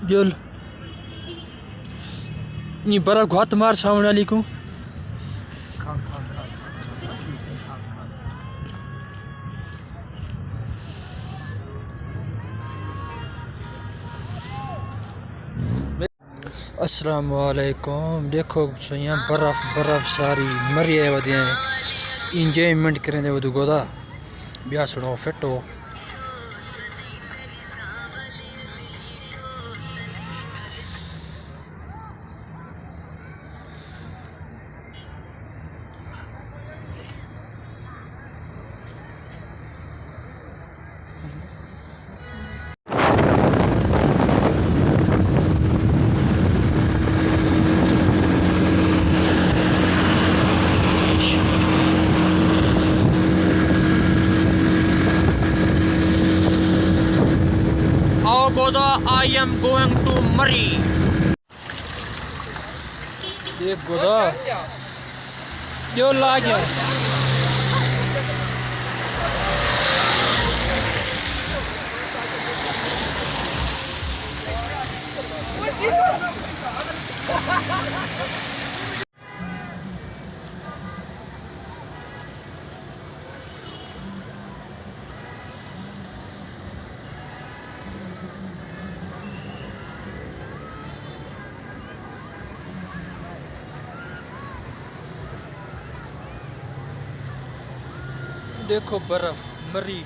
जुल ये बर्फ घात मार सामने वाली को अस्सलाम वालेकुम। देखो यहाँ बर्फ बर्फ सारी मरी है वधिया इंजॉयमेंट करें वो गोदा ब्याह सुनो फिट हो। Goda, I am going to Murray. देख गोदा क्यों ला गया देखो बर्फ मरी।